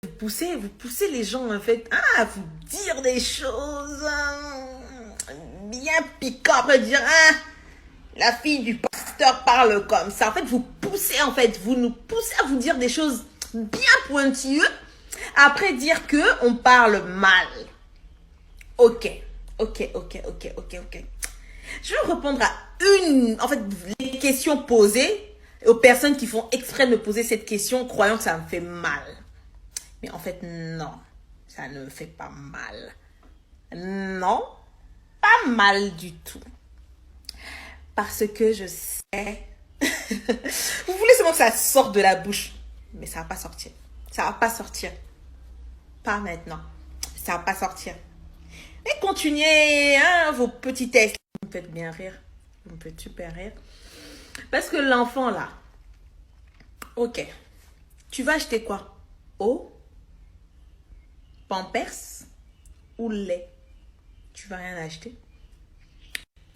vous poussez les gens en fait à vous dire des choses bien piquantes, après dire la fille du pasteur parle comme ça. En fait, vous nous poussez à vous dire des choses bien pointilleuses, après dire que on parle mal. Ok. Je vais répondre à les questions posées aux personnes qui font exprès de me poser cette question, croyant que ça me fait mal. Mais en fait, non, ça ne me fait pas mal. Non, pas mal du tout. Parce que je sais... Vous voulez seulement que ça sorte de la bouche. Mais ça va pas sortir. Ça va pas sortir. Pas maintenant. Ça va pas sortir. Et continuez vos petits tests. Vous me faites bien rire. Vous me faites super rire. Parce que l'enfant là... Ok. Tu vas acheter quoi? Eau? Pampers ou lait? Tu vas rien acheter.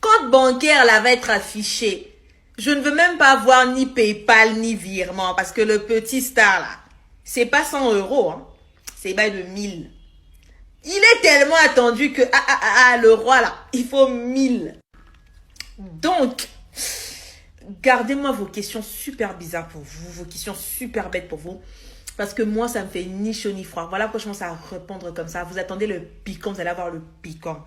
Compte bancaire là va être affiché. Je ne veux même pas voir ni PayPal ni virement parce que le petit star là, c'est pas 100 euros, hein. C'est pas de 1000. Il est tellement attendu que le roi là, il faut 1000. Donc, gardez-moi vos questions super bizarres pour vous, vos questions super bêtes pour vous. Parce que moi, ça me fait ni chaud ni froid. Voilà pourquoi je commence à répondre comme ça. Vous attendez le piquant, vous allez avoir le piquant.